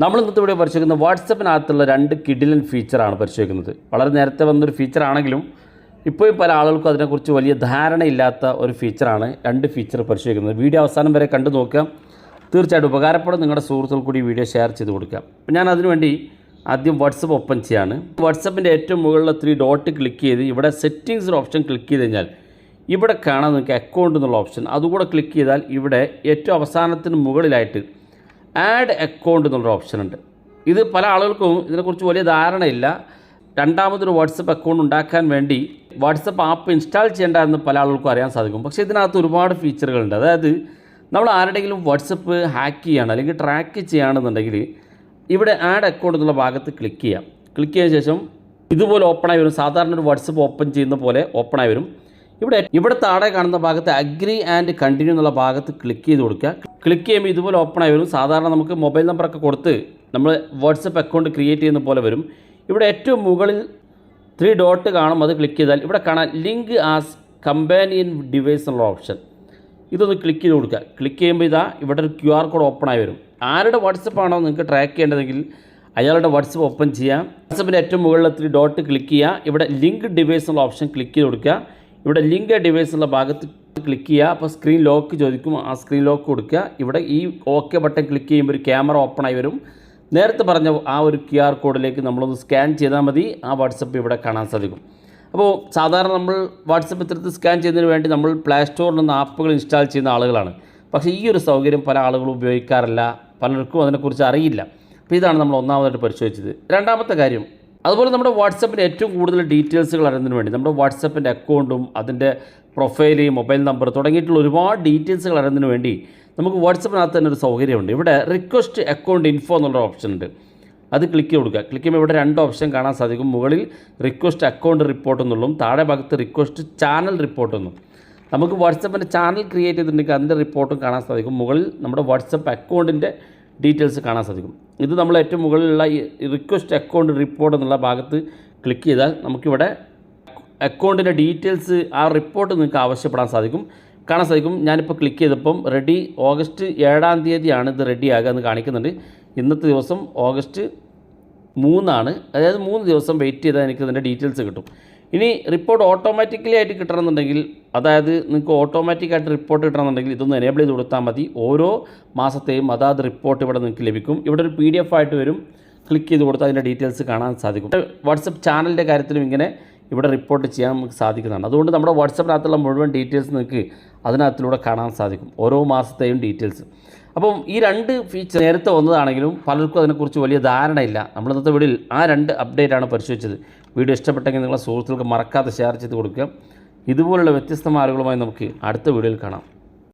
നമ്മൾ ഇന്നത്തെ വീഡിയോ പരിശോധിക്കുന്നത് വാട്സപ്പിനകത്തുള്ള 2 കിഡിലൻ ഫീച്ചറാണ് പരിശോധിക്കുന്നത്. വളരെ നേരത്തെ വന്നൊരു ഫീച്ചറാണെങ്കിലും ഇപ്പോഴും പല ആളുകൾക്കും അതിനെക്കുറിച്ച് വലിയ ധാരണയില്ലാത്ത ഒരു ഫീച്ചറാണ് 2 ഫീച്ചർ പരിശോധിക്കുന്നത്. വീഡിയോ അവസാനം വരെ കണ്ടു നോക്കുക, തീർച്ചയായിട്ടും ഉപകാരപ്പെടും. നിങ്ങളുടെ സുഹൃത്തുക്കൾ കൂടി വീഡിയോ ഷെയർ ചെയ്ത് കൊടുക്കുക. അപ്പോൾ ഞാൻ അതിനുവേണ്ടി ആദ്യം വാട്സപ്പ് ഓപ്പൺ ചെയ്യാണ്. വാട്സപ്പിൻ്റെ ഏറ്റവും മുകളിലെ 3 ഡോട്ട് ക്ലിക്ക് ചെയ്ത് ഇവിടെ സെറ്റിങ്സിൽ ഓപ്ഷൻ ക്ലിക്ക് ചെയ്ത് കഴിഞ്ഞാൽ ഇവിടെ കാണാൻ നിങ്ങൾക്ക് അക്കൗണ്ട് എന്നുള്ള ഓപ്ഷൻ, അതുകൂടെ ക്ലിക്ക് ചെയ്താൽ ഇവിടെ ഏറ്റവും അവസാനത്തിന് മുകളിലായിട്ട് ആഡ് അക്കൗണ്ട് എന്നുള്ളൊരു ഓപ്ഷൻ ഉണ്ട്. ഇത് പല ആളുകൾക്കും ഇതിനെക്കുറിച്ച് വലിയ ധാരണയില്ല. രണ്ടാമതൊരു വാട്സപ്പ് അക്കൗണ്ട് ഉണ്ടാക്കാൻ വേണ്ടി വാട്സപ്പ് ആപ്പ് ഇൻസ്റ്റാൾ ചെയ്യേണ്ട എന്ന് പല ആളുകൾക്കും അറിയാൻ സാധിക്കും. പക്ഷേ ഇതിനകത്ത് ഒരുപാട് ഫീച്ചറുകളുണ്ട്. അതായത് നമ്മൾ ആരുടെയെങ്കിലും വാട്സപ്പ് ഹാക്ക് ചെയ്യുകയാണ് അല്ലെങ്കിൽ ട്രാക്ക് ചെയ്യുകയാണെന്നുണ്ടെങ്കിൽ ഇവിടെ ആഡ് അക്കൗണ്ട് എന്നുള്ള ഭാഗത്ത് ക്ലിക്ക് ചെയ്യാം. ക്ലിക്ക് ചെയ്ത ശേഷം ഇതുപോലെ ഓപ്പണായി വരും. സാധാരണ ഒരു വാട്സപ്പ് ഓപ്പൺ ചെയ്യുന്ന പോലെ ഓപ്പണായി വരും. ഇവിടെ താഴെ കാണുന്ന ഭാഗത്ത് അഗ്രി ആൻഡ് കണ്ടിന്യൂ എന്നുള്ള ഭാഗത്ത് ക്ലിക്ക് ചെയ്ത് കൊടുക്കുക. ക്ലിക്ക് ചെയ്യുമ്പോൾ ഇതുപോലെ ഓപ്പണായി വരും. സാധാരണ നമുക്ക് മൊബൈൽ നമ്പറൊക്കെ കൊടുത്ത് നമ്മൾ വാട്സപ്പ് അക്കൗണ്ട് ക്രിയേറ്റ് ചെയ്യുന്ന പോലെ വരും. ഇവിടെ ഏറ്റവും മുകളിൽ 3 ഡോട്ട് കാണും, അത് ക്ലിക്ക് ചെയ്താൽ ഇവിടെ കാണാൻ ലിങ്ക് ആസ് കമ്പാനിയൻ ഡിവൈസ് എന്നുള്ള ഓപ്ഷൻ, ഇതൊന്ന് ക്ലിക്ക് ചെയ്ത് കൊടുക്കുക. ക്ലിക്ക് ചെയ്യുമ്പോൾ ഇവിടെ ഒരു QR കോഡ് ഓപ്പണായി വരും. ആരുടെ വാട്സപ്പാണോ നിങ്ങൾക്ക് ട്രാക്ക് ചെയ്യേണ്ടതെങ്കിൽ അയാളുടെ വാട്സപ്പ് ഓപ്പൺ ചെയ്യാം. വാട്സപ്പിൻ്റെ ഏറ്റവും മുകളിൽ 3 ഡോട്ട് ക്ലിക്ക് ചെയ്യുക. ഇവിടെ ലിങ്ക് ഡിവൈസ് എന്നുള്ള ഓപ്ഷൻ ക്ലിക്ക് ചെയ്ത് കൊടുക്കുക. ഇവിടെ ലിങ്ക് ഡിവൈസ് എന്നുള്ള ഭാഗത്ത് ക്ലിക്ക് ചെയ്യുക. അപ്പോൾ സ്ക്രീൻ ലോക്ക് ചോദിക്കും, ആ സ്ക്രീൻ ലോക്ക് കൊടുക്കുക. ഇവിടെ ഈ ഓക്കെ ബട്ടൺ ക്ലിക്ക് ചെയ്യുമ്പോൾ ഒരു ക്യാമറ ഓപ്പണായി വരും. നേരത്തെ പറഞ്ഞ ആ ഒരു QR കോഡിലേക്ക് നമ്മളൊന്ന് സ്കാൻ ചെയ്താൽ മതി, ആ വാട്സപ്പ് ഇവിടെ കാണാൻ സാധിക്കും. അപ്പോൾ സാധാരണ നമ്മൾ വാട്സപ്പ് ഇത്തരത്തിൽ സ്കാൻ ചെയ്യുന്നതിന് വേണ്ടി നമ്മൾ പ്ലേ സ്റ്റോറിൽ നിന്ന് ആപ്പുകൾ ഇൻസ്റ്റാൾ ചെയ്യുന്ന ആളുകളാണ്. പക്ഷേ ഈ ഒരു സൗകര്യം പല ആളുകളും ഉപയോഗിക്കാറില്ല, പലർക്കും അതിനെക്കുറിച്ച് അറിയില്ല. അപ്പോൾ ഇതാണ് നമ്മൾ ഒന്നാമതായിട്ട് പരിശോധിച്ചത്. രണ്ടാമത്തെ കാര്യം, അതുപോലെ നമ്മുടെ വാട്സപ്പിൻ്റെ ഏറ്റവും കൂടുതൽ ഡീറ്റെയിൽസുകൾ അറിയുന്നതിന് വേണ്ടി നമ്മുടെ വാട്സപ്പിൻ്റെ അക്കൗണ്ടും അതിൻ്റെ പ്രൊഫൈല്, മൊബൈൽ നമ്പർ തുടങ്ങിയിട്ടുള്ള ഒരുപാട് ഡീറ്റെയിൽസുകൾ അറിയുന്നതിന് വേണ്ടി നമുക്ക് വാട്സപ്പിനകത്ത് തന്നെ ഒരു സൗകര്യമുണ്ട്. ഇവിടെ റിക്വസ്റ്റ് അക്കൗണ്ട് ഇൻഫോ എന്നുള്ള ഓപ്ഷൻ ഉണ്ട്, അത് ക്ലിക്ക് കൊടുക്കുക. ക്ലിക്ക് ചെയ്യുമ്പോൾ ഇവിടെ 2 ഓപ്ഷൻ കാണാൻ സാധിക്കും. മുകളിൽ റിക്വസ്റ്റ് അക്കൗണ്ട് റിപ്പോർട്ട് എന്നുള്ളതും താഴെ ഭാഗത്ത് റിക്വസ്റ്റ് ചാനൽ റിപ്പോർട്ട് എന്നും. നമുക്ക് വാട്സപ്പിൻ്റെ ചാനൽ ക്രിയേറ്റ് ചെയ്തിട്ടുണ്ടെങ്കിൽ അതിൻ്റെ റിപ്പോർട്ടും കാണാൻ സാധിക്കും. മുകളിൽ നമ്മുടെ വാട്സപ്പ് അക്കൗണ്ടിൻ്റെ ഡീറ്റെയിൽസ് കാണാൻ സാധിക്കും. ഇത് നമ്മൾ ഏറ്റവും മുകളിലുള്ള ഈ റിക്വസ്റ്റ് അക്കൗണ്ട് റിപ്പോർട്ട് എന്നുള്ള ഭാഗത്ത് ക്ലിക്ക് ചെയ്താൽ നമുക്കിവിടെ അക്കൗണ്ടിൻ്റെ ഡീറ്റെയിൽസ് ആ റിപ്പോർട്ട് നിങ്ങൾക്ക് ആവശ്യപ്പെടാൻ സാധിക്കും, കാണാൻ സാധിക്കും. ഞാനിപ്പോൾ ക്ലിക്ക് ചെയ്തപ്പം റെഡി ഓഗസ്റ്റ് 7-ാം തീയതിയാണ് ഇത് റെഡി ആകുക എന്ന് കാണിക്കുന്നുണ്ട്. ഇന്നത്തെ ദിവസം ഓഗസ്റ്റ് 3 അതായത് 3 ദിവസം വെയിറ്റ് ചെയ്താൽ എനിക്ക് ഇതിൻ്റെ ഡീറ്റെയിൽസ് കിട്ടും. ഇനി റിപ്പോർട്ട് ഓട്ടോമാറ്റിക്കലി ആയിട്ട് കിട്ടണമെന്നുണ്ടെങ്കിൽ, അതായത് നിങ്ങൾക്ക് ഓട്ടോമാറ്റിക്കായിട്ട് റിപ്പോർട്ട് കിട്ടണമെന്നുണ്ടെങ്കിൽ ഇതൊന്ന് എനേബിൾ ചെയ്ത് കൊടുത്താൽ മതി. ഓരോ മാസത്തെയും അതാത് റിപ്പോർട്ട് ഇവിടെ നിങ്ങൾക്ക് ലഭിക്കും. ഇവിടെ ഒരു PDF ആയിട്ട് വരും. ക്ലിക്ക് ചെയ്ത് കൊടുത്താൽ അതിൻ്റെ ഡീറ്റെയിൽസ് കാണാൻ സാധിക്കും. വാട്സപ്പ് ചാനലിൻ്റെ കാര്യത്തിലും ഇങ്ങനെ ഇവിടെ റിപ്പോർട്ട് ചെയ്യാൻ നമുക്ക് സാധിക്കുന്നതാണ്. അതുകൊണ്ട് നമ്മുടെ വാട്സപ്പിനകത്തുള്ള മുഴുവൻ ഡീറ്റെയിൽസ് നിങ്ങൾക്ക് അതിനകത്തിലൂടെ കാണാൻ സാധിക്കും, ഓരോ മാസത്തെയും ഡീറ്റെയിൽസ്. അപ്പം ഈ 2 ഫീച്ചർ നേരത്തെ വന്നതാണെങ്കിലും പലർക്കും അതിനെക്കുറിച്ച് വലിയ ധാരണയില്ല. നമ്മൾ ഇന്നത്തെ വീഡിയോയിൽ ആ 2 അപ്ഡേറ്റാണ് പരിശോധിച്ചത്. വീഡിയോ ഇഷ്ടപ്പെട്ടെങ്കിൽ നിങ്ങളുടെ സുഹൃത്തുക്കൾക്ക് മറക്കാതെ ഷെയർ ചെയ്ത് കൊടുക്കുക. ഇതുപോലുള്ള വ്യത്യസ്ത മാർഗങ്ങളുമായി നമുക്ക് അടുത്ത വീഡിയോയിൽ കാണാം.